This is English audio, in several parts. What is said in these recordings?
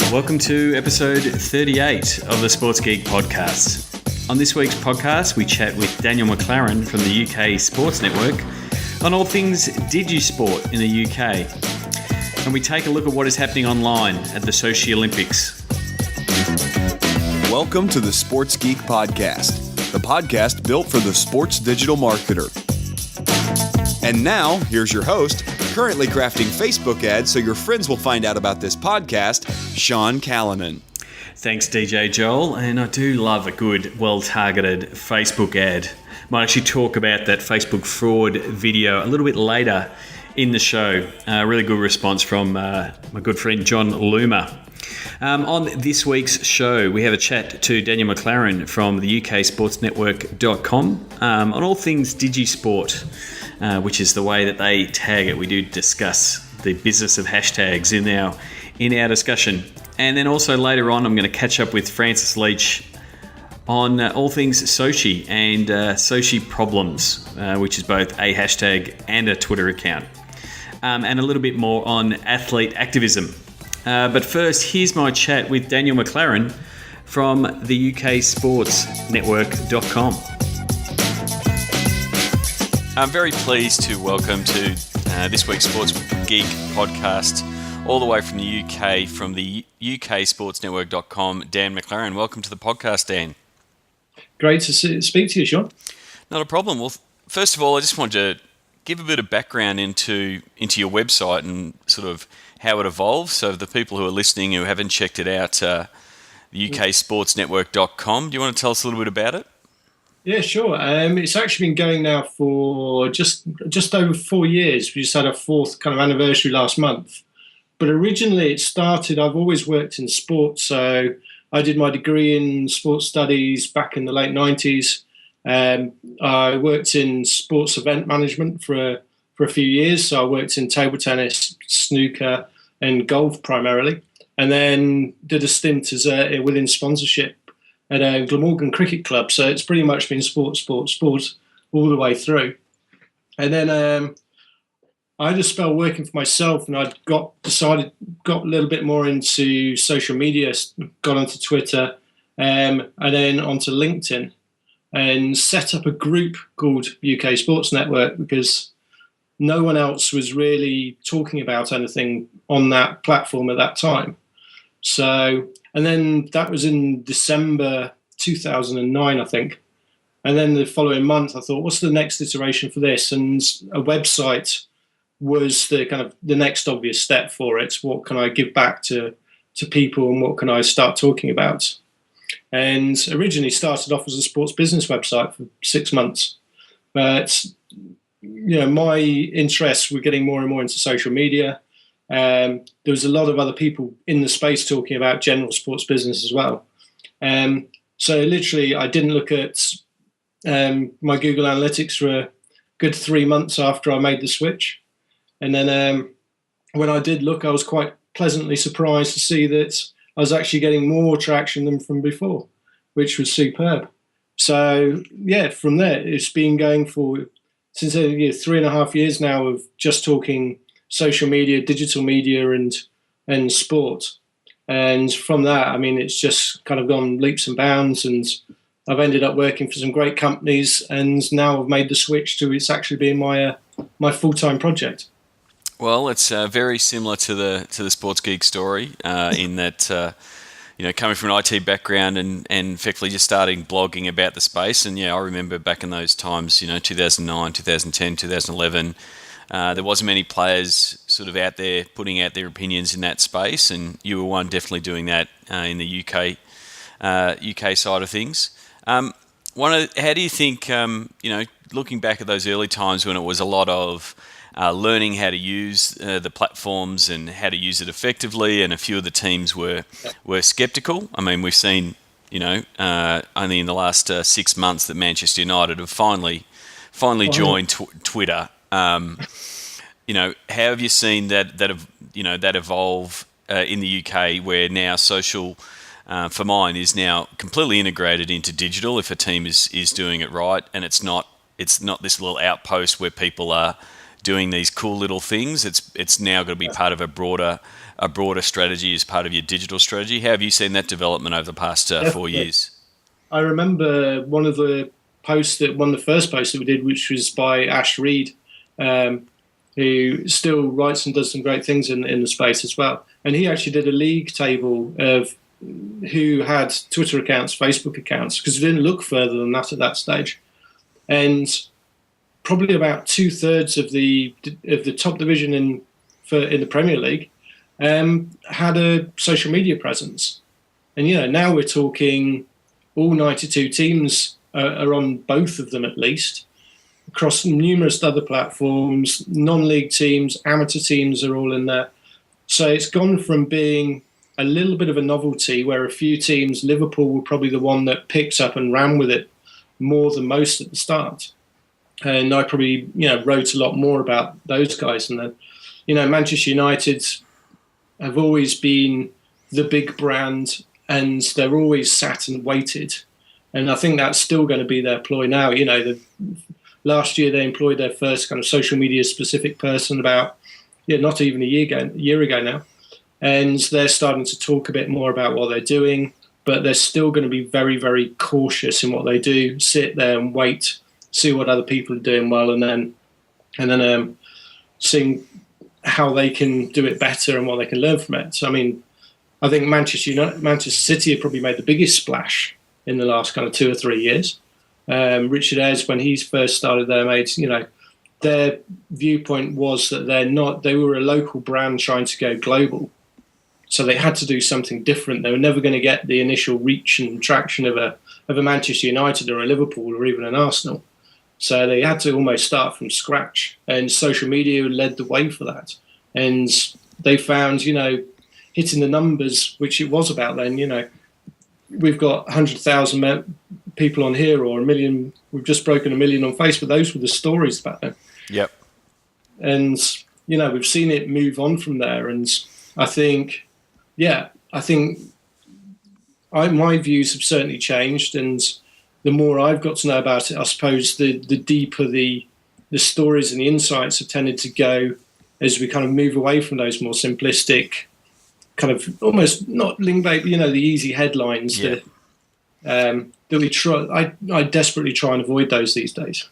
Welcome to episode 38 of the Sports Geek podcast. On this week's podcast, we chat with Daniel McLaren from the UK Sports Network on all things Digisport in the UK. And we take a look at what is happening online at the Sochi Olympics. Welcome to the Sports Geek podcast, the podcast built for the sports digital marketer. And now, here's your host, currently crafting Facebook ads so your friends will find out about this podcast, Sean Callanan. Thanks, DJ Joel. And I do love a good, well-targeted Facebook ad. Might actually talk about that Facebook fraud video a little bit later in the show. Really good response from my good friend John Loomer. On this week's show, we have a chat to Daniel McLaren from the UK sportsnetwork.com on all things Digisport, which is the way that they tag it. We do discuss the business of hashtags in our discussion. And then also later on, I'm going to catch up with Francis Leach on all things Sochi and Sochi problems, which is both a hashtag and a Twitter account. And a little bit more on athlete activism. But first, here's my chat with Daniel McLaren from the UK sportsnetwork.com. I'm very pleased to welcome to this week's Sports Geek podcast, all the way from the UK, from the UK sportsnetwork.com, Dan McLaren. Welcome to the podcast, Dan. Great to speak to you, Sean. Not a problem. Well, first of all, I just wanted to give a bit of background into your website and sort of how it evolved. So the people who are listening who haven't checked it out, the uksportsnetwork.com, do you want to tell us a little bit about it? Yeah, sure. It's actually been going now for just over 4 years. We just had our fourth kind of anniversary last month. But originally it started, I've always worked in sports. So I did my degree in sports studies back in the late 90s. I worked in sports event management for a few years. So I worked in table tennis, snooker, and golf primarily, and then did a stint as within sponsorship at a Glamorgan Cricket Club. So it's pretty much been sport all the way through. And then I had a spell working for myself, and I got a little bit more into social media, got onto Twitter, and then onto LinkedIn, and set up a group called UK Sports Network because no one else was really talking about anything on that platform at that time. So, and then that was in December 2009, I think. And then the following month, I thought, what's the next iteration for this? And a website was the kind of the next obvious step for it. What can I give back to people, and what can I start talking about? And originally started off as a sports business website for 6 months. But my interests were getting more and more into social media. There was a lot of other people in the space talking about general sports business as well. So literally, I didn't look at my Google Analytics for a good 3 months after I made the switch. And then when I did look, I was quite pleasantly surprised to see that I was actually getting more traction than from before, which was superb. So yeah, from there, it's been going for since 3.5 years now of just talking social media, digital media, and sport. And from that, I mean, it's just kind of gone leaps and bounds, and I've ended up working for some great companies, and now I've made the switch to it's actually being my full-time project. Well, it's very similar to the Sports Geek story in that coming from an IT background and effectively just starting blogging about the space. And yeah, I remember back in those times, 2009, 2010, 2011, there wasn't many players sort of out there putting out their opinions in that space, and you were one definitely doing that in the UK side of things. How do you think, looking back at those early times when it was a lot of learning how to use the platforms and how to use it effectively, and a few of the teams were sceptical. I mean, we've seen, only in the last 6 months that Manchester United have finally joined Twitter. How have you seen that evolve in the UK, where now social, for mine, is now completely integrated into digital if a team is doing it right, and it's not this little outpost where people are doing these cool little things. It's now going to be part of a broader strategy as part of your digital strategy. How have you seen that development over the past 4 years? I remember one of the first posts that we did, which was by Ash Reed, who still writes and does some great things in the space as well. And he actually did a league table of who had Twitter accounts, Facebook accounts, because we didn't look further than that at that stage. And probably about 2/3 of the top division in the Premier League had a social media presence. And now we're talking all 92 teams are on both of them at least, across numerous other platforms. Non-league teams, amateur teams are all in there. So it's gone from being a little bit of a novelty where a few teams, Liverpool were probably the one that picked up and ran with it more than most at the start. And I probably, wrote a lot more about those guys. And then, Manchester United have always been the big brand, and they're always sat and waited. And I think that's still going to be their ploy now. Last year they employed their first kind of social media specific person about, not even a year ago now. And they're starting to talk a bit more about what they're doing, but they're still going to be very, very cautious in what they do, sit there and wait, see what other people are doing well, and then seeing how they can do it better and what they can learn from it. So, I think Manchester City have probably made the biggest splash in the last kind of 2 or 3 years. Richard Ayres, when he first started there, their viewpoint was that they were a local brand trying to go global. So they had to do something different. They were never going to get the initial reach and traction of a Manchester United or a Liverpool or even an Arsenal. So they had to almost start from scratch. And social media led the way for that. And they found, hitting the numbers, which it was about then, we've got 100,000 people on here or 1 million. We've just broken 1 million on Facebook. Those were the stories back then. Yep. And, we've seen it move on from there. And I think my views have certainly changed. And the more I've got to know about it, I suppose the deeper the stories and the insights have tended to go as we kind of move away from those more simplistic, kind of almost not link bait, the easy headlines that we try. I desperately try and avoid those these days.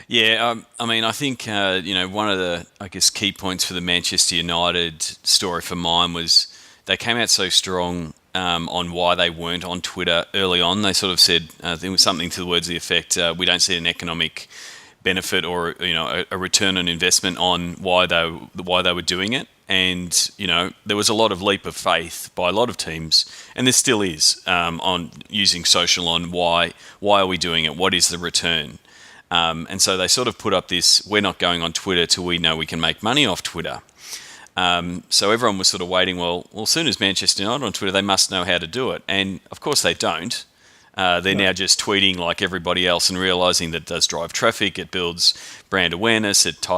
Yeah, I think one of the key points for the Manchester United story for mine was they came out so strong on why they weren't on Twitter early on. They sort of said I think it was something to the words of the effect, we don't see an economic benefit or a return on investment on why they were doing it. And there was a lot of leap of faith by a lot of teams, and there still is, on using social on why are we doing it, what is the return, and so they sort of put up this, we're not going on Twitter till we know we can make money off Twitter. So everyone was sort of waiting, well as soon as Manchester United on Twitter, they must know how to do it, and of course they don't. They're now just tweeting like everybody else and realising that it does drive traffic, it builds brand awareness, it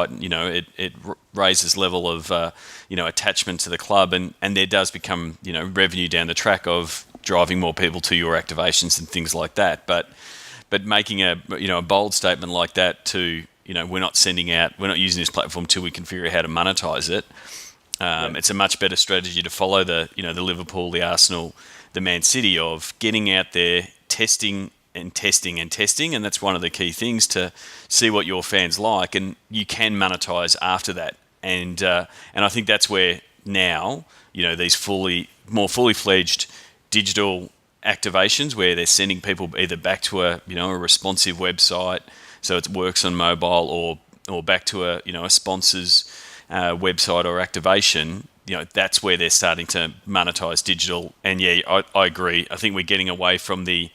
raises level of attachment to the club, and there does become revenue down the track of driving more people to your activations and things like that. But making a bold statement like that to we're not using this platform till we can figure out how to monetize it. It's a much better strategy to follow the Liverpool, the Arsenal, the Man City of getting out there, testing, and that's one of the key things to see what your fans like, and you can monetize after that. And I think that's where now these more fully fledged digital activations where they're sending people either back to a responsive website so it works on mobile, or back to a sponsor's website or activation. That's where they're starting to monetize digital. And I agree. I think we're getting away from the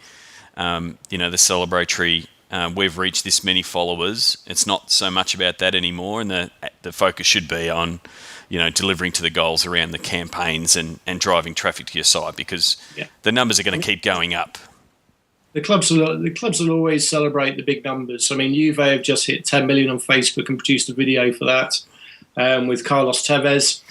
celebratory, we've reached this many followers. It's not so much about that anymore. And the focus should be on, delivering to the goals around the campaigns and driving traffic to your site, because the numbers are going to keep going up. The clubs will always celebrate the big numbers. Juve have just hit 10 million on Facebook and produced a video for that with Carlos Tevez.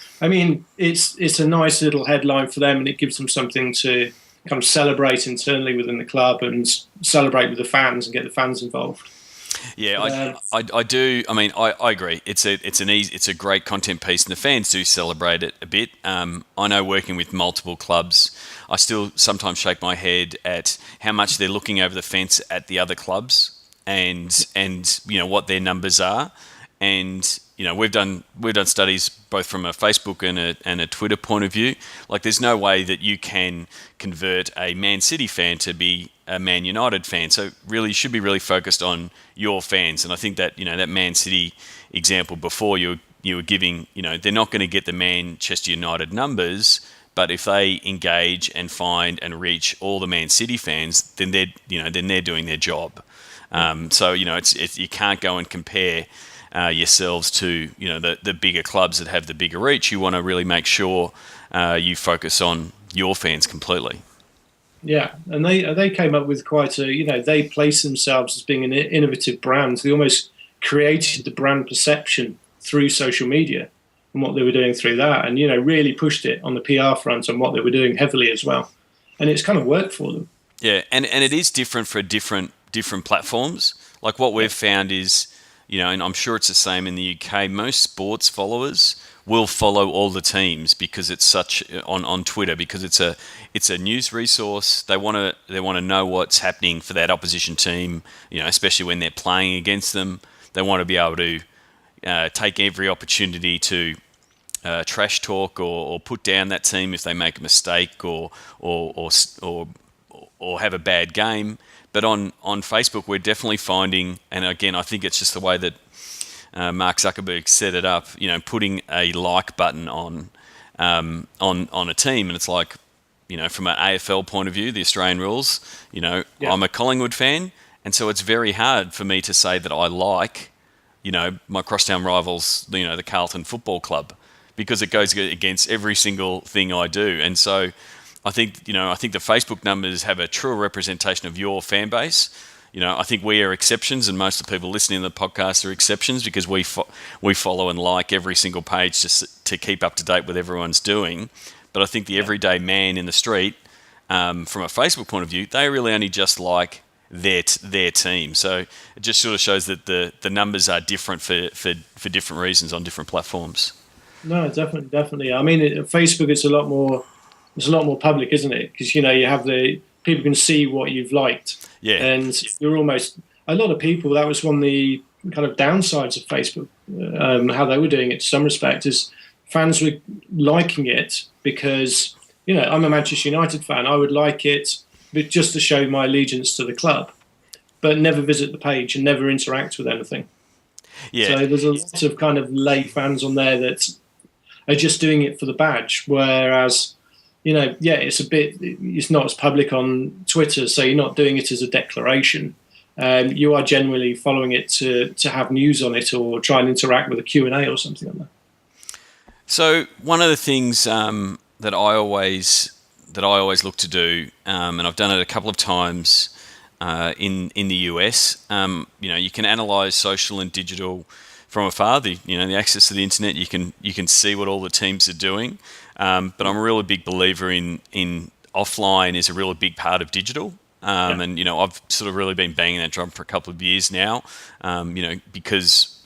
It's a nice little headline for them, and it gives them something to kind of celebrate internally within the club and celebrate with the fans and get the fans involved. Yeah, But, I do. I mean, I agree. It's a great content piece, and the fans do celebrate it a bit. I know working with multiple clubs, I still sometimes shake my head at how much they're looking over the fence at the other clubs, and what their numbers are, and we've done studies both from a Facebook and a Twitter point of view. Like, there's no way that you can convert a Man City fan to be a Man United fan. So really, you should be really focused on your fans. And I think that that Man City example before you were giving, they're not going to get the Manchester United numbers. But if they engage and find and reach all the Man City fans, then they're doing their job. So it's you can't go and compare yourselves to the bigger clubs that have the bigger reach. You want to really make sure you focus on your fans completely. yeah, and they came up with quite a they place themselves as being an innovative brand. They almost created the brand perception through social media and what they were doing through that, and really pushed it on the PR front and what they were doing heavily as well. And it's kind of worked for them. Yeah, and it is different for different platforms. Like, what we've found is, and I'm sure it's the same in the UK, most sports followers will follow all the teams because it's such on Twitter, because it's a news resource. They want to know what's happening for that opposition team, especially when they're playing against them. They want to be able to take every opportunity to trash talk or put down that team if they make a mistake or have a bad game. But on Facebook, we're definitely finding, and again, I think it's just the way that Mark Zuckerberg set it up. Putting a like button on a team, and it's like, from an AFL point of view, the Australian rules. I'm a Collingwood fan, and so it's very hard for me to say that I like, my crosstown rivals, the Carlton Football Club, because it goes against every single thing I do, and so. I think the Facebook numbers have a truer representation of your fan base. I think we are exceptions, and most of the people listening to the podcast are exceptions because we follow and like every single page just to keep up to date with everyone's doing. But I think the everyday man in the street, from a Facebook point of view, they really only just like their team. So it just sort of shows that the numbers are different for different reasons on different platforms. No, definitely. I mean, Facebook, it's a lot more public, isn't it? Because you have the people can see what you've liked, and you're almost a lot of people. That was one of the kind of downsides of Facebook, how they were doing it. To some respect, is fans were liking it because I'm a Manchester United fan. I would like it, but just to show my allegiance to the club, but never visit the page and never interact with anything. Yeah. So there's a lot of kind of lay fans on there that are just doing it for the badge, whereas. It's not as public on Twitter, so you're not doing it as a declaration. You are generally following it to have news on it or try and interact with a Q&A or something like that. So one of the things that I always look to do, and I've done it a couple of times in the US, you can analyse social and digital from afar. The access to the internet, you can see what all the teams are doing. But I'm a really big believer in offline is a really big part of digital. And, I've sort of really been banging that drum for a couple of years now, because,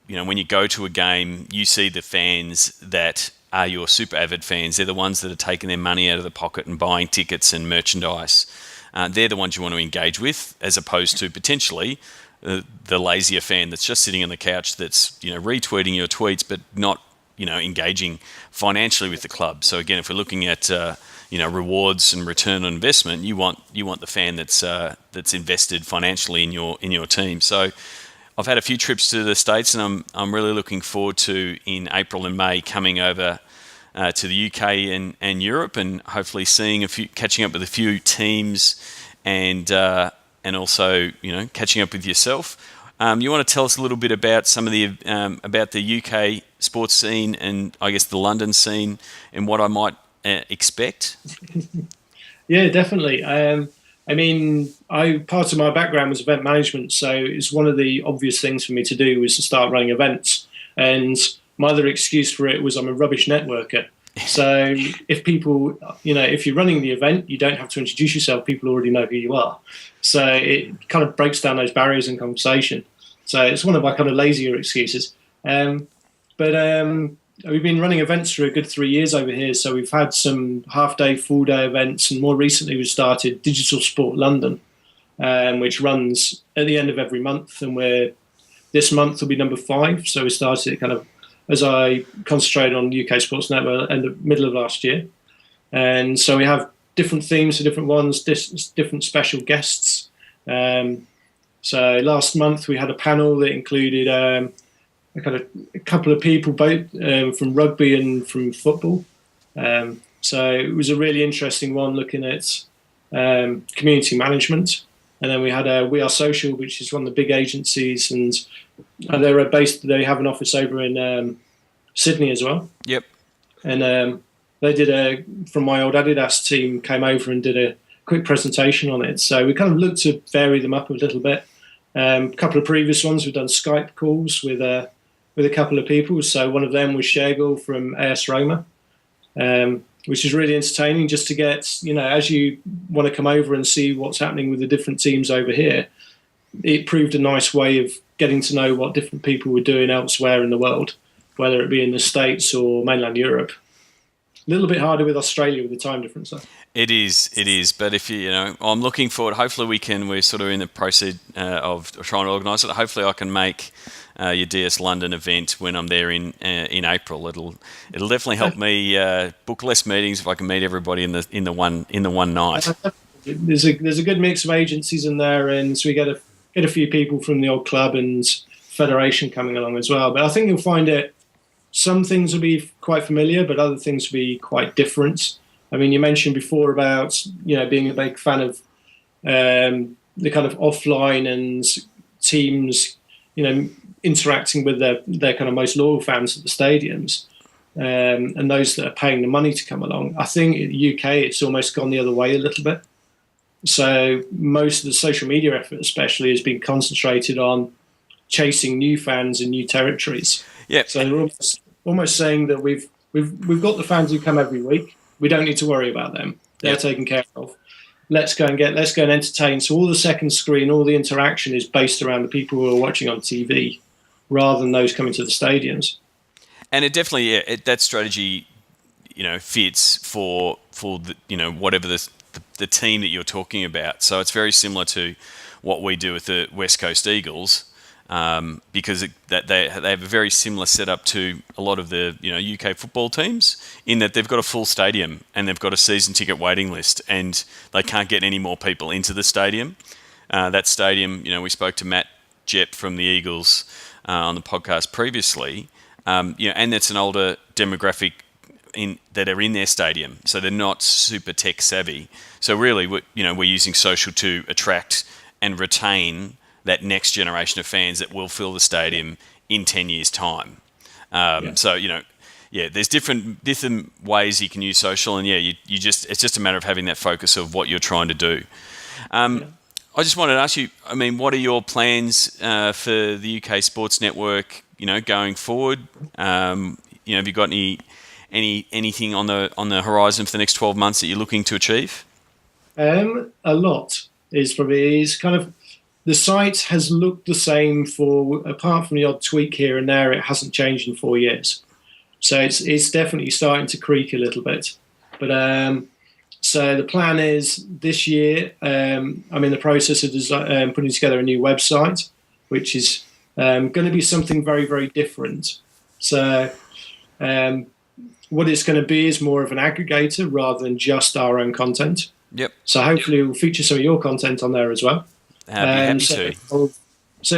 when you go to a game, you see the fans that are your super avid fans. They're the ones that are taking their money out of the pocket and buying tickets and merchandise. They're the ones you want to engage with, as opposed to potentially the lazier fan that's just sitting on the couch that's, retweeting your tweets, but not, engaging financially with the club. So again, if we're looking at rewards and return on investment, you want the fan that's invested financially in your team. So I've had a few trips to the States, and I'm really looking forward to, in April and May, coming over to the UK and Europe, and hopefully catching up with a few teams, and also catching up with yourself. You want to tell us a little bit about some of the about the UK sports scene and I guess the London scene and what I might expect? Yeah, definitely. Part of my background was event management, so it's one of the obvious things for me to do was to start running events. And my other excuse for it was I'm a rubbish networker. So if people, if you're running the event, you don't have to introduce yourself. People already know who you are. So it kind of breaks down those barriers in conversation. So it's one of my kind of lazier excuses. But we've been running events for a good 3 years over here. So we've had some half-day, full-day events. And more recently, we started Digital Sport London, which runs at the end of every month. And this month will be number 5. So we started it kind of as I concentrated on UK Sports Network in the middle of last year. And so we have different themes for different ones, different special guests. So last month we had a panel that included a couple of people, both from rugby and from football. So it was a really interesting one looking at community management. And then we had We Are Social, which is one of the big agencies, and they have an office over in Sydney as well. Yep. And they from my old Adidas team, came over and did a quick presentation on it. So we kind of looked to vary them up a little bit. A couple of previous ones, we've done Skype calls with a couple of people. So one of them was Shergill from AS Roma, which is really entertaining just to get, as you want to come over and see what's happening with the different teams over here, it proved a nice way of getting to know what different people were doing elsewhere in the world, whether it be in the States or mainland Europe. A little bit harder with Australia with the time difference, though. It is. But if I'm looking forward. Hopefully, we're sort of in the process of trying to organise it. Hopefully, I can make your DS London event when I'm there in April. It'll definitely help me book less meetings if I can meet everybody in the one night. There's a good mix of agencies in there, and so we get a few people from the old club and federation coming along as well. But I think you'll find it. Some things will be quite familiar, but other things will be quite different. I mean, you mentioned before about being a big fan of the kind of offline and teams, interacting with their kind of most loyal fans at the stadiums, and those that are paying the money to come along. I think in the UK it's almost gone the other way a little bit. So most of the social media effort, especially, has been concentrated on chasing new fans in new territories. Yeah. So they're almost saying that we've got the fans who come every week. We don't need to worry about them. They're taken care of. Let's go and entertain. So all the second screen, all the interaction is based around the people who are watching on TV, rather than those coming to the stadiums. And it definitely that strategy, fits for the, whatever the team that you're talking about. So it's very similar to what we do with the West Coast Eagles. Because they have a very similar setup to a lot of the UK football teams, in that they've got a full stadium and they've got a season ticket waiting list, and they can't get any more people into the stadium. That stadium, we spoke to Matt Jepp from the Eagles on the podcast previously, and it's an older demographic that are in their stadium, so they're not super tech savvy. So really, we're using social to attract and retain that next generation of fans that will fill the stadium in 10 years' time. So, there's different ways you can use social, and it's just a matter of having that focus of what you're trying to do. I just wanted to ask you, what are your plans for the UK Sports Network, going forward? Have you got anything on the horizon for the next 12 months that you're looking to achieve? A lot is kind of. The site has looked the same apart from the odd tweak here and there, it hasn't changed in 4 years. So it's definitely starting to creak a little bit. But so the plan is this year, I'm in the process of putting together a new website, which is going to be something very, very different. So what it's going to be is more of an aggregator rather than just our own content. Yep. So hopefully we'll feature some of your content on there as well. So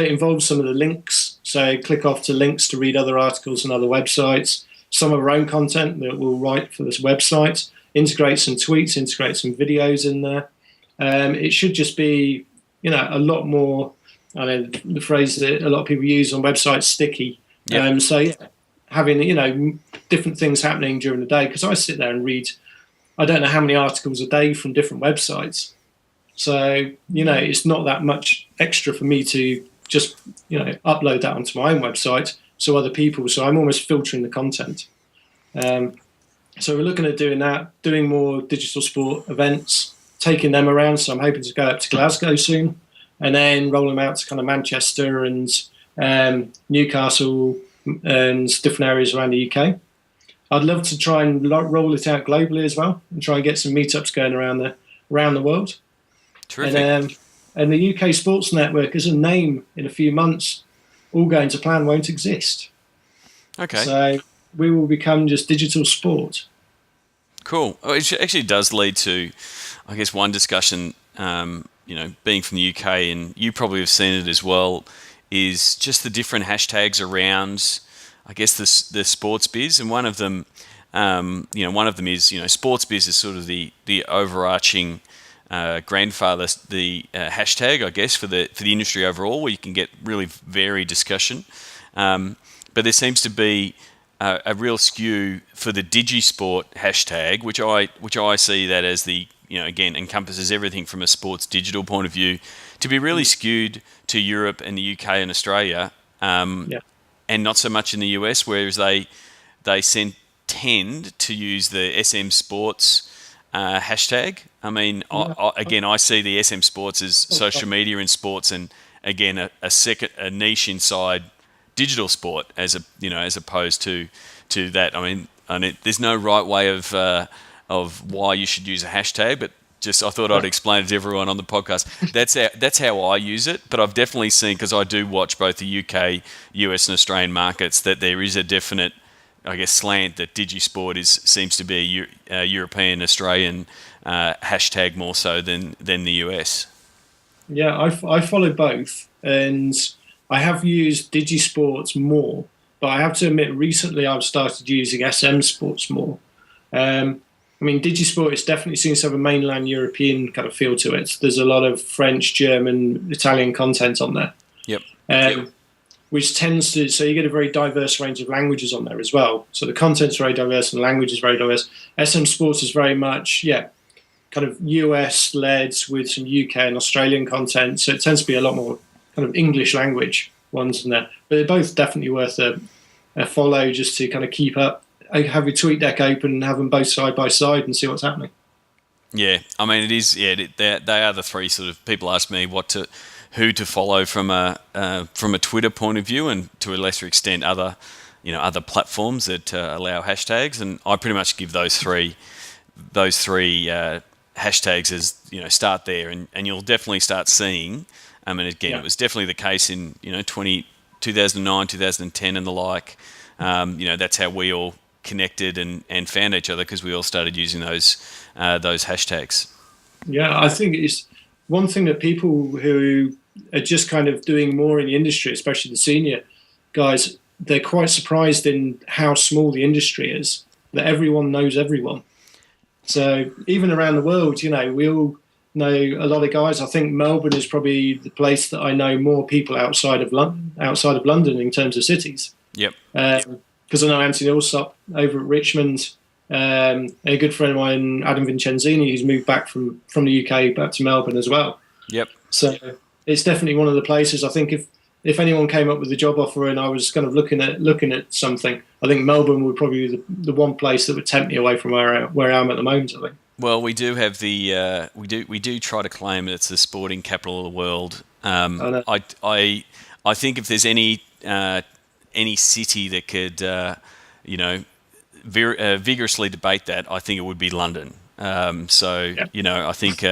it involves some of the links. So click off to links to read other articles and other websites. Some of our own content that we'll write for this website. Integrate some tweets, integrate some videos in there. It should just be, a lot more. The phrase that a lot of people use on websites, sticky. Yep. Having different things happening during the day, because I sit there and read. I don't know how many articles a day from different websites. So, it's not that much extra for me to just, upload that onto my own website so I'm almost filtering the content. So we're looking at doing that, doing more digital sport events, taking them around. So I'm hoping to go up to Glasgow soon, and then roll them out to kind of Manchester and Newcastle and different areas around the UK. I'd love to try and roll it out globally as well, and try and get some meetups going around the world. Terrific. And the UK Sports Network as a name in a few months, all going to plan, won't exist. Okay. So we will become just digital sport. Cool. Oh, it actually does lead to, I guess, one discussion, being from the UK, and you probably have seen it as well, is just the different hashtags around, I guess, the sports biz. And one of them, is, sports biz is sort of the overarching grandfather, the hashtag, I guess, for the industry overall, where you can get really varied discussion. But there seems to be a real skew for the DigiSport hashtag, which I see that as the, again, encompasses everything from a sports digital point of view, to be really skewed to Europe and the UK and Australia, and not so much in the US, whereas they tend to use the SM Sports hashtag. I mean, I see the SM Sports as social media in sports, and again a niche inside digital sport as opposed to that. I mean, there's no right way of why you should use a hashtag, but just I thought I'd explain it to everyone on the podcast. That's how I use it. But I've definitely seen, because I do watch both the UK, US, and Australian markets, that there is a definite, I guess, slant that DigiSport seems to be a European, Australian hashtag more so than the US. Yeah, I follow both, and I have used DigiSports more, but I have to admit recently I've started using SM Sports more. I mean, DigiSport is definitely seems to have a mainland European kind of feel to it. There's a lot of French, German, Italian content on there. Yep. Which tends to, so you get a very diverse range of languages on there as well. So the content's very diverse and the language is very diverse. SM Sports is very much, kind of US led with some UK and Australian content. So it tends to be a lot more kind of English language ones in there. But they're both definitely worth a follow, just to kind of keep up. Have your tweet deck open and have them both side by side and see what's happening. Yeah, I mean, it is. Yeah, they are the three sort of. People ask me who to follow from a Twitter point of view, and to a lesser extent other platforms that allow hashtags, and I pretty much give those three hashtags as start there, and you'll definitely start seeing. I mean, again, It was definitely the case in 2009, 2010, and the like. That's how we all connected and found each other, because we all started using those hashtags. Yeah, I think it's one thing that people who are just kind of doing more in the industry, especially the senior guys, they're quite surprised in how small the industry is, that everyone knows everyone. So even around the world, we all know a lot of guys. I think Melbourne is probably the place that I know more people outside of London in terms of cities. Yep. Because I know Anthony Allsop over at Richmond, a good friend of mine, Adam Vincenzini, who's moved back from the UK back to Melbourne as well. Yep. So it's definitely one of the places. I think if anyone came up with a job offer and I was kind of looking at something, I think Melbourne would probably be the one place that would tempt me away from where I am at the moment, I think. Well, we do have the we do try to claim that it's the sporting capital of the world. I think if there's any city that could vigorously debate that, I think it would be London. I think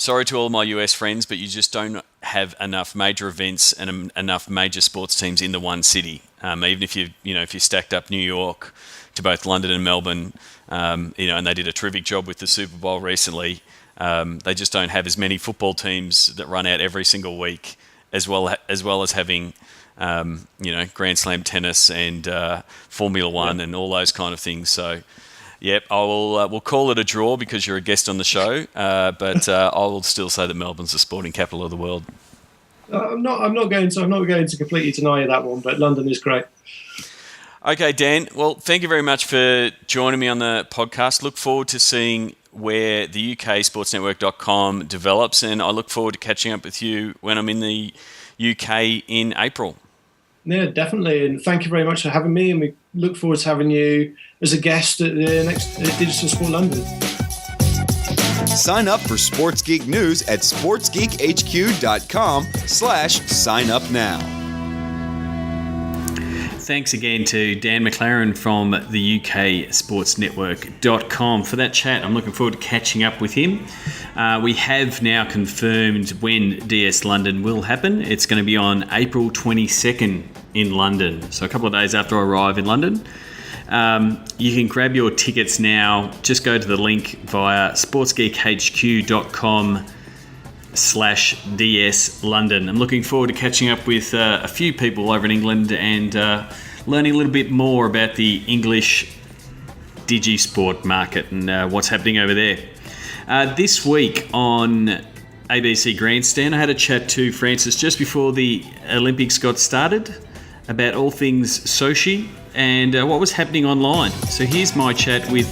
sorry to all my US friends, but you just don't have enough major events and enough major sports teams in the one city. Even if you stacked up New York to both London and Melbourne, and they did a terrific job with the Super Bowl recently. They just don't have as many football teams that run out every single week, as well as having Grand Slam tennis and Formula One and all those kind of things. So, yep, we'll call it a draw because you're a guest on the show. But I will still say that Melbourne's the sporting capital of the world. I'm not going to completely deny that one, but London is great. Okay, Dan. Well, thank you very much for joining me on the podcast. Look forward to seeing where the UKSportsNetwork.com develops, and I look forward to catching up with you when I'm in the UK in April. Yeah, definitely. And thank you very much for having me. And look forward to having you as a guest at the next Digital Sport London. Sign up for Sports Geek News at sportsgeekhq.com/sign up now. Thanks again to Dan McLaren from the UKSportsNetwork.com for that chat. I'm looking forward to catching up with him. We have now confirmed when DS London will happen. It's going to be on April 22nd in London, so a couple of days after I arrive in London. You can grab your tickets now. Just go to the link via sportsgeekhq.com/DS London. I'm looking forward to catching up with a few people over in England and learning a little bit more about the English digisport market and what's happening over there. This week on ABC Grandstand, I had a chat to Francis just before the Olympics got started about all things Sochi and what was happening online. So here's my chat with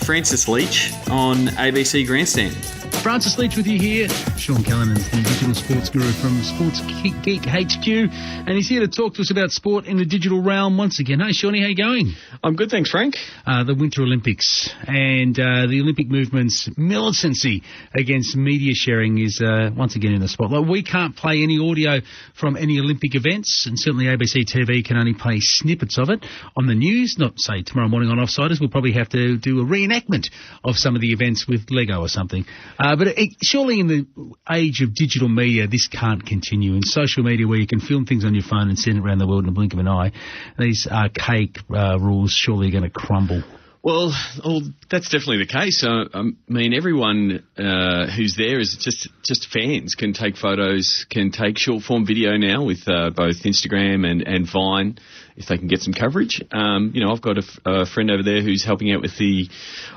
Francis Leach on ABC Grandstand. Francis Leach with you here. Sean Callanan is the digital sports guru from Sports Geek HQ, and he's here to talk to us about sport in the digital realm once again. Hey, Shawnee, how you going? I'm good, thanks, Frank. The Winter Olympics and the Olympic movement's militancy against media sharing is once again in the spotlight. We can't play any audio from any Olympic events, and certainly ABC TV can only play snippets of it on the news. Not, say, tomorrow morning on Offsiders. We'll probably have to do a reenactment of some of the events with Lego or something. But surely in the age of digital media, this can't continue. In social media where you can film things on your phone and send it around the world in a blink of an eye, these archaic rules surely are going to crumble. Well, that's definitely the case. I mean, everyone who's there is just fans, can take photos, can take short-form video now with both Instagram and Vine, if they can get some coverage. I've got a friend over there who's helping out with the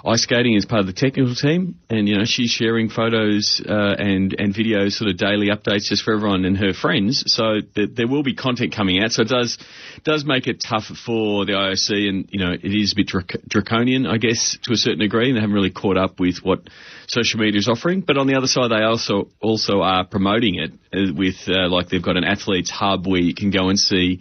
ice skating as part of the technical team, and, she's sharing photos and videos, sort of daily updates just for everyone and her friends. So there will be content coming out. So it does make it tough for the IOC, and, it is a bit draconian, I guess, to a certain degree, and they haven't really caught up with what social media is offering. But on the other side, they also are promoting it with like they've got an athletes hub where you can go and see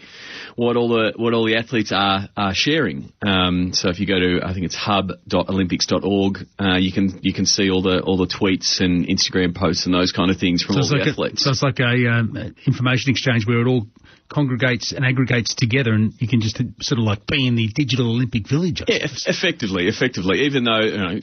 what all the athletes are sharing. So if you go to, I think it's hub.olympics.org, you can see all the tweets and Instagram posts and those kind of things from all the athletes. So it's like a information exchange where it all congregates and aggregates together, and you can just sort of like be in the digital Olympic village. Yeah, effectively. Even though a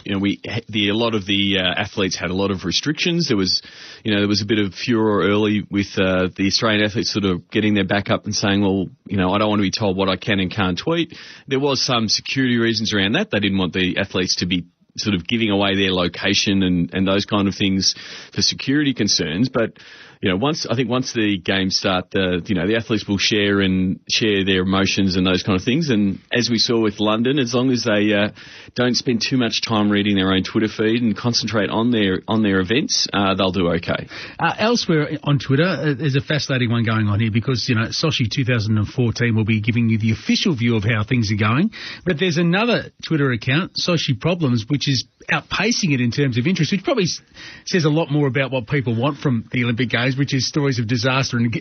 lot of the athletes had a lot of restrictions, there was a bit of furor early with the Australian athletes sort of getting their back up and saying, well, I don't want to be told what I can and can't tweet. There was some security reasons around that. They didn't want the athletes to be sort of giving away their location and those kind of things for security concerns, but. Once the games start, the athletes will share their emotions and those kind of things. And as we saw with London, as long as they don't spend too much time reading their own Twitter feed and concentrate on their events, they'll do okay. Elsewhere on Twitter, there's a fascinating one going on here because, Sochi 2014 will be giving you the official view of how things are going. But there's another Twitter account, Sochi Problems, which is outpacing it in terms of interest, which probably says a lot more about what people want from the Olympic Games, which is stories of disaster and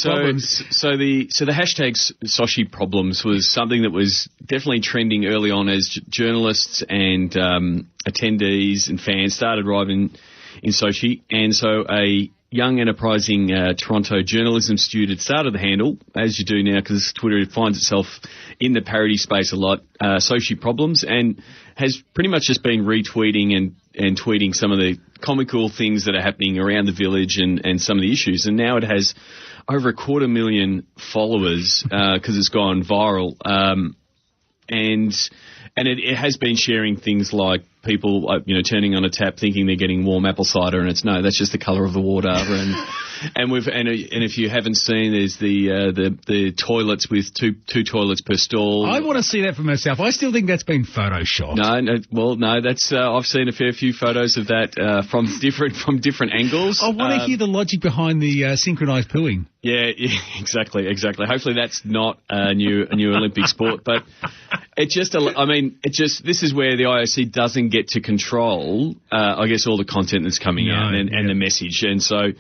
problems. So the hashtag Sochi Problems was something that was definitely trending early on as journalists and attendees and fans started arriving in Sochi, and so a young enterprising Toronto journalism student started the handle, as you do now because Twitter finds itself in the parody space a lot, Sochi Problems, and has pretty much just been retweeting and tweeting some of the comical things that are happening around the village and some of the issues. And now it has over 250,000 followers because it's gone viral. And it has been sharing things like people, turning on a tap thinking they're getting warm apple cider, and it's no, that's just the colour of the water. And if you haven't seen, there's the toilets with two toilets per stall. I want to see that for myself. I still think that's been photoshopped. No, that's I've seen a fair few photos of that from different angles. I want to hear the logic behind the synchronised pooing. Yeah, exactly. Hopefully that's not a new Olympic sport, but this is where the IOC doesn't get to control, I guess, all the content that's coming out and the message. And so,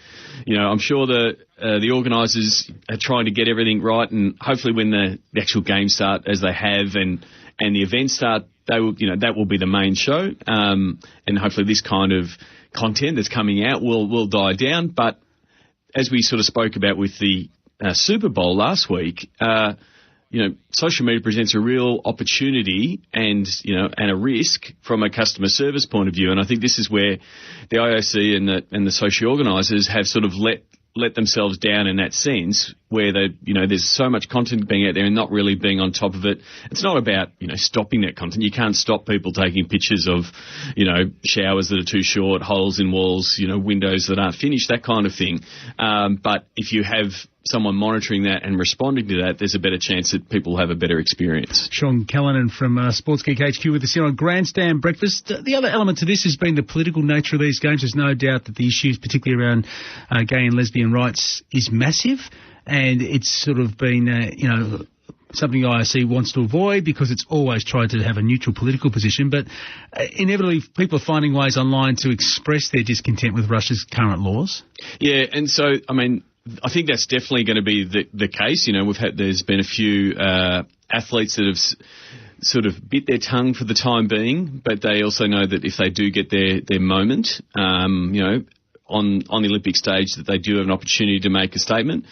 I'm sure the organisers are trying to get everything right, and hopefully when the actual games start, as they have, and the events start, they will, that will be the main show. And hopefully this kind of content that's coming out will die down. But as we sort of spoke about with the Super Bowl last week, social media presents a real opportunity and a risk from a customer service point of view. And I think this is where the IOC and the social organisers have sort of let themselves down in that sense, where there's so much content being out there and not really being on top of it. It's not about, stopping that content. You can't stop people taking pictures of, showers that are too short, holes in walls, windows that aren't finished, that kind of thing. But if you have someone monitoring that and responding to that, there's a better chance that people have a better experience. Sean Callanan from Sports Geek HQ with us here on Grandstand Breakfast. The other element to this has been the political nature of these games. There's no doubt that the issues, particularly around gay and lesbian rights, is massive, and it's sort of been, something IOC wants to avoid because it's always tried to have a neutral political position. But inevitably, people are finding ways online to express their discontent with Russia's current laws. Yeah, and so, I think that's definitely going to be the case. There's been a few athletes that have sort of bit their tongue for the time being, but they also know that if they do get their moment, on the Olympic stage, that they do have an opportunity to make a statement.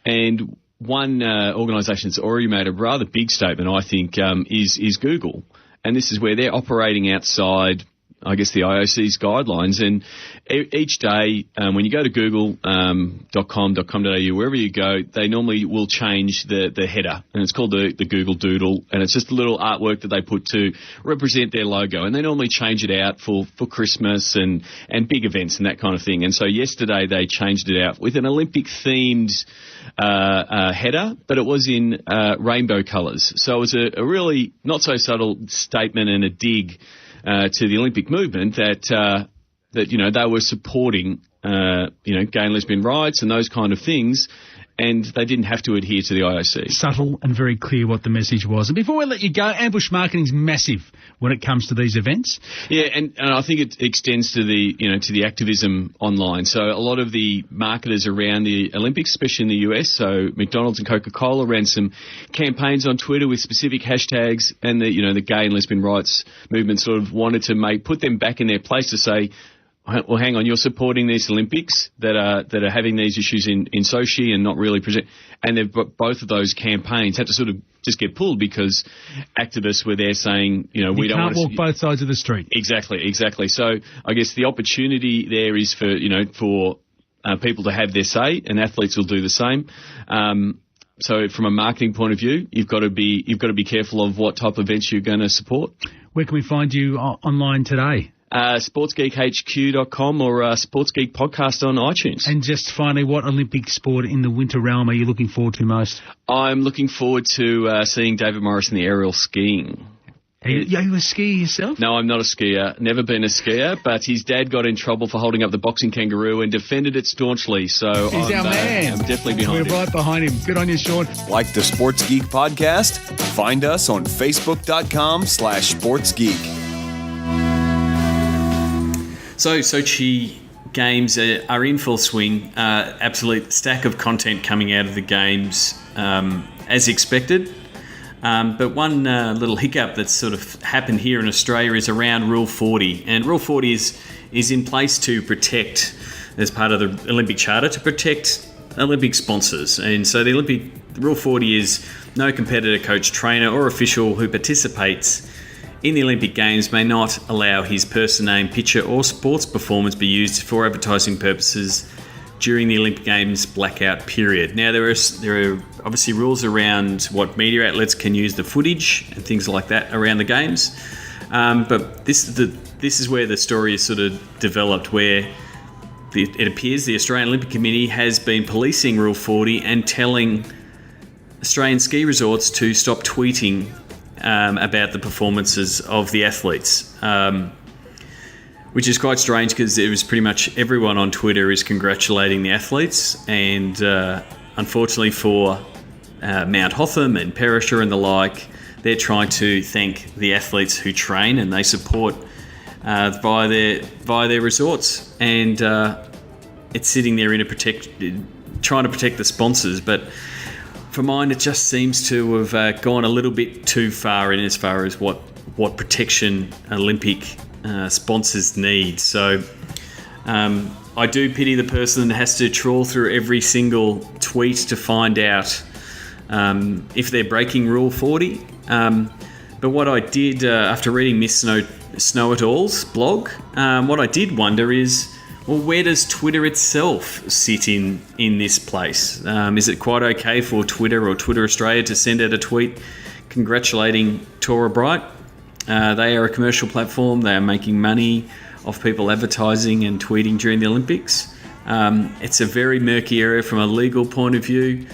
And one organisation that's already made a rather big statement, I think, is Google. And this is where they're operating outside, I guess, the IOC's guidelines. And each day, when you go to google.com.au, wherever you go, they normally will change the header. And it's called the Google Doodle. And it's just a little artwork that they put to represent their logo. And they normally change it out for Christmas and big events and that kind of thing. And so yesterday they changed it out with an Olympic-themed header, but it was in rainbow colours. So it was a really not so subtle statement and a dig to the Olympic movement that they were supporting gay and lesbian rights and those kind of things, and they didn't have to adhere to the IOC. Subtle and very clear what the message was. And before we let you go, ambush marketing's massive when it comes to these events. Yeah, and I think it extends to the activism online. So a lot of the marketers around the Olympics, especially in the US, so McDonald's and Coca-Cola ran some campaigns on Twitter with specific hashtags, and the gay and lesbian rights movement sort of wanted to put them back in their place to say, well, hang on, you're supporting these Olympics that are having these issues in Sochi and not really present. And both of those campaigns had to sort of just get pulled because activists were there saying, we don't want to walk both sides of the street. Exactly. So I guess the opportunity there is for people to have their say, and athletes will do the same. So from a marketing point of view, you've got to be careful of what type of events you're going to support. Where can we find you online today? SportsGeekHQ.com or Sports Geek Podcast on iTunes. And just finally, what Olympic sport in the winter realm are you looking forward to most? I'm looking forward to seeing David Morris in the aerial skiing. Are you a skier yourself? No, I'm not a skier. Never been a skier, but his dad got in trouble for holding up the boxing kangaroo and defended it staunchly. So he's our man. I'm definitely behind him. We're right behind him. Good on you, Sean. Like the Sports Geek Podcast? Find us on Facebook.com/SportsGeek. So Sochi games are in full swing. Absolute stack of content coming out of the games as expected. But one little hiccup that's sort of happened here in Australia is around Rule 40. And Rule 40 is in place to protect, as part of the Olympic Charter, to protect Olympic sponsors. And so the Rule 40 is no competitor, coach, trainer or official who participates in the Olympic Games may not allow his person name, picture or sports performance be used for advertising purposes during the Olympic Games blackout period. Now, there are obviously rules around what media outlets can use the footage and things like that around the Games. But this is where the story is sort of developed, where it appears the Australian Olympic Committee has been policing Rule 40 and telling Australian ski resorts to stop tweeting about the performances of the athletes, which is quite strange because it was pretty much everyone on Twitter is congratulating the athletes, and unfortunately for Mount Hotham and Perisher and the like, they're trying to thank the athletes who train, and they support via their resorts, and it's sitting there trying to protect the sponsors. But for mine, it just seems to have gone a little bit too far in as far as what protection Olympic sponsors need. So I do pity the person that has to trawl through every single tweet to find out if they're breaking Rule 40. But what I did after reading Miss Snow It All's blog, what I did wonder is, well, where does Twitter itself sit in this place? Is it quite okay for Twitter or Twitter Australia to send out a tweet congratulating Tora Bright? They are a commercial platform. They are making money off people advertising and tweeting during the Olympics. It's a very murky area from a legal point of view.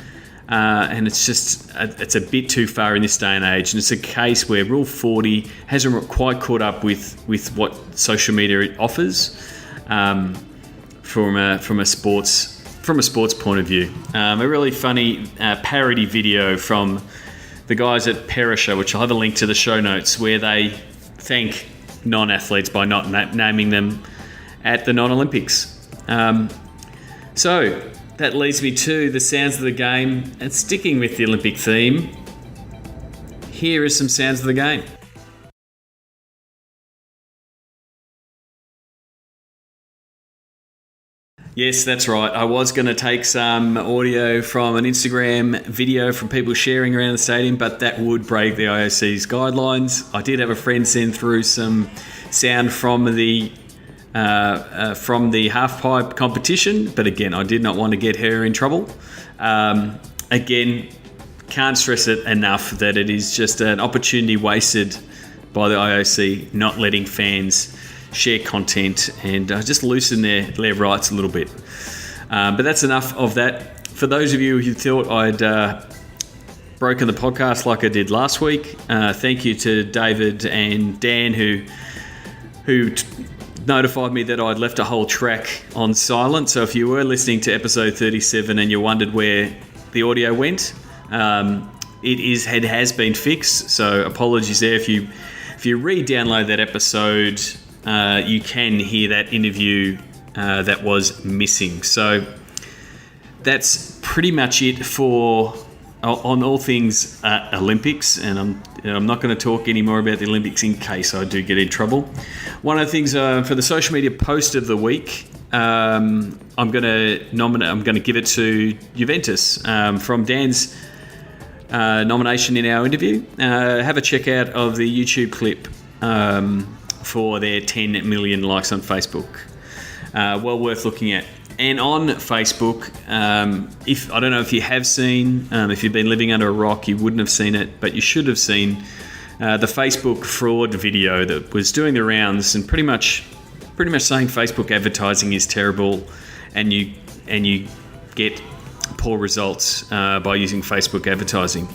And it's a bit too far in this day and age, and it's a case where Rule 40 hasn't quite caught up with what social media offers from a sports point of view. A really funny parody video from the guys at Perisher, which I'll have a link to the show notes, where they thank non-athletes by not naming them at the non-Olympics. So that leads me to the sounds of the game, and sticking with the Olympic theme, here is some sounds of the game. Yes, that's right. I was going to take some audio from an Instagram video from people sharing around the stadium, but that would break the IOC's guidelines. I did have a friend send through some sound from the half-pipe competition, but again, I did not want to get her in trouble. Again, can't stress it enough that it is just an opportunity wasted by the IOC not letting fans share content and just loosen their rights a little bit. But that's enough of that. For those of you who thought I'd broken the podcast like I did last week, thank you to David and Dan who notified me that I'd left a whole track on silent. So if you were listening to episode 37 and you wondered where the audio went, it has been fixed. So apologies there. If you re-download that episode, you can hear that interview that was missing. So that's pretty much it on all things Olympics, and I'm not going to talk any more about the Olympics in case I do get in trouble. One of the things for the social media post of the week, I'm going to give it to Juventus from Dan's nomination in our interview. Have a check out of the YouTube clip for their 10 million likes on Facebook. Well worth looking at. And on Facebook, I don't know if you have seen, if you've been living under a rock, you wouldn't have seen it, but you should have seen the Facebook fraud video that was doing the rounds and pretty much saying Facebook advertising is terrible, and you get poor results by using Facebook advertising.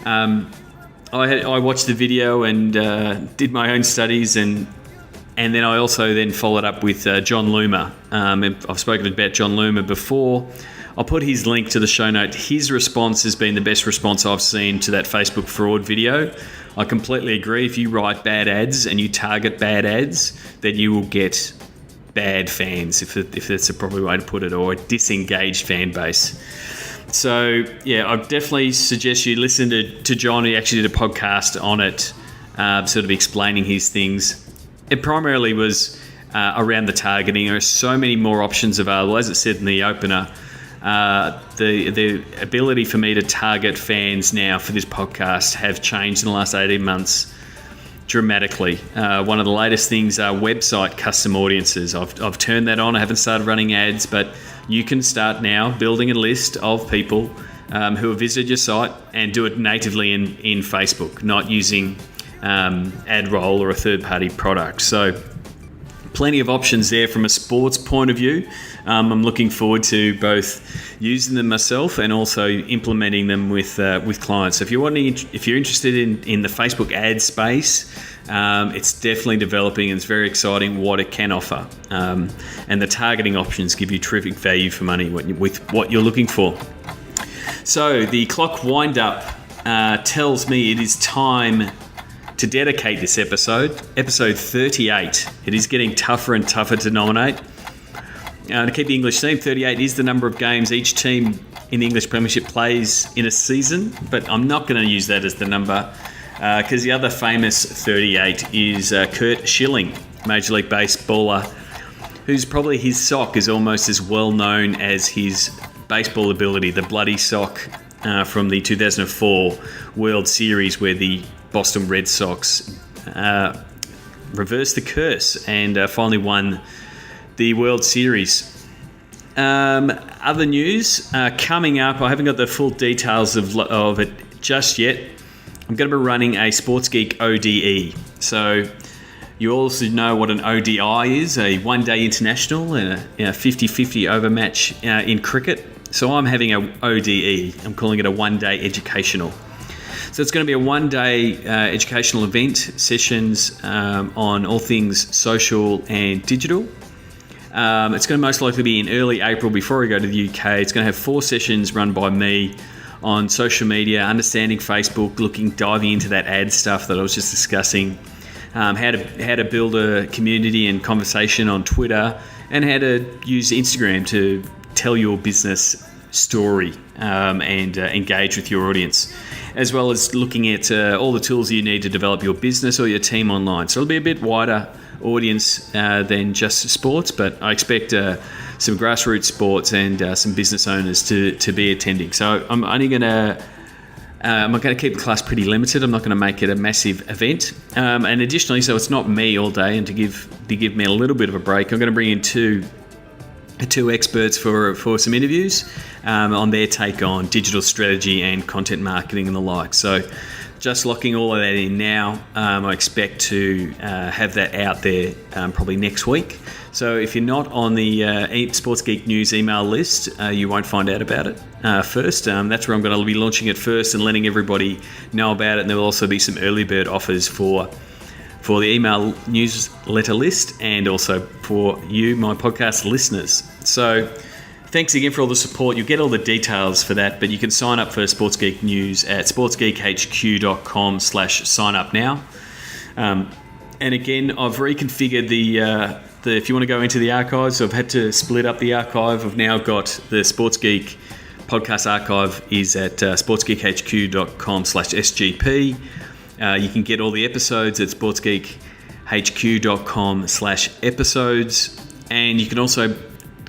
I watched the video and did my own studies, and then I also followed up with John Loomer. I've spoken about John Loomer before. I'll put his link to the show note. His response has been the best response I've seen to that Facebook fraud video. I completely agree. If you write bad ads and you target bad ads, then you will get bad fans, if that's the proper way to put it, or a disengaged fan base. So, yeah, I definitely suggest you listen to John. He actually did a podcast on it, sort of explaining his things. It primarily was around the targeting. There are so many more options available. As it said in the opener, the ability for me to target fans now for this podcast have changed in the last 18 months dramatically. One of the latest things are website custom audiences. I've turned that on. I haven't started running ads, but you can start now building a list of people who have visited your site and do it natively in Facebook, not using AdRoll or a third-party product. So plenty of options there from a sports point of view. I'm looking forward to both using them myself and also implementing them with clients. So if you're interested in the Facebook ad space, it's definitely developing, and it's very exciting what it can offer. And the targeting options give you terrific value for money with what you're looking for. So the clock wind up tells me it is time to dedicate this episode 38. It is getting tougher and tougher to nominate. To keep the English theme, 38 is the number of games each team in the English Premiership plays in a season, but I'm not going to use that as the number because the other famous 38 is Kurt Schilling, Major League Baseballer, who's probably his sock is almost as well known as his baseball ability, the bloody sock from the 2004 World Series where the Boston Red Sox reversed the curse and finally won the World Series. Other news coming up, I haven't got the full details of it just yet. I'm going to be running a Sports Geek ODE. So you also know what an ODI is, a one-day international and a 50-50 over match in cricket. So I'm having a ODE. I'm calling it a one-day educational. So it's going to be a one-day educational event, sessions on all things social and digital. It's going to most likely be in early April before I go to the UK. It's going to have 4 sessions run by me on social media, understanding Facebook, diving into that ad stuff that I was just discussing, how to build a community and conversation on Twitter, and how to use Instagram to tell your business story and engage with your audience, as well as looking at all the tools you need to develop your business or your team online. So it'll be a bit wider audience than just sports, but I expect some grassroots sports and some business owners to be attending. So I'm going to keep the class pretty limited. I'm not going to make it a massive event. And additionally, so it's not me all day, and to give me a little bit of a break, I'm going to bring in two experts for some interviews on their take on digital strategy and content marketing and the like. So just locking all of that in now. I expect to have that out there probably next week. So if you're not on the Sports Geek News email list, you won't find out about it first. That's where I'm going to be launching it first and letting everybody know about it. And there will also be some early bird offers for the email newsletter list and also for you, my podcast listeners. So thanks again for all the support. You'll get all the details for that, but you can sign up for Sports Geek News at sportsgeekhq.com/sign up now. And again, I've reconfigured the if you want to go into the archives, I've had to split up the archive. I've now got the Sports Geek podcast archive is at sportsgeekhq.com/SGP. You can get all the episodes at sportsgeekhq.com/episodes, and you can also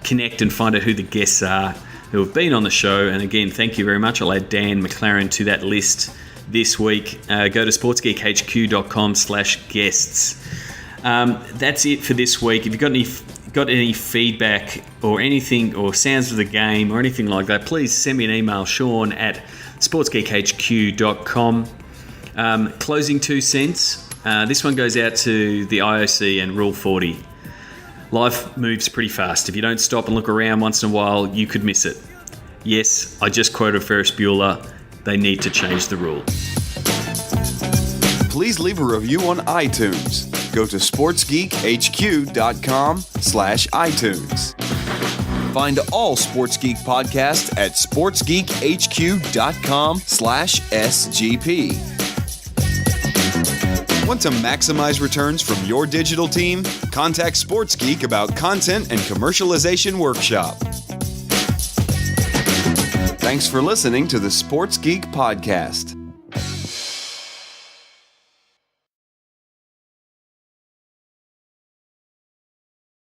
connect and find out who the guests are who have been on the show. And again, thank you very much. I'll add Dan McLaren to that list this week. Go to sportsgeekhq.com/guests. That's it for this week. If you've got any feedback or anything or sounds of the game or anything like that, please send me an email, Sean at sportsgeekhq.com. Closing 2 cents. This one goes out to the IOC and Rule 40. Life moves pretty fast. If you don't stop and look around once in a while, you could miss it. Yes, I just quoted Ferris Bueller. They need to change the rule. Please leave a review on iTunes. Go to sportsgeekhq.com/iTunes. Find all Sports Geek podcasts at sportsgeekhq.com/SGP. Want to maximize returns from your digital team? Contact Sports Geek about content and commercialization workshop. Thanks for listening to the Sports Geek Podcast.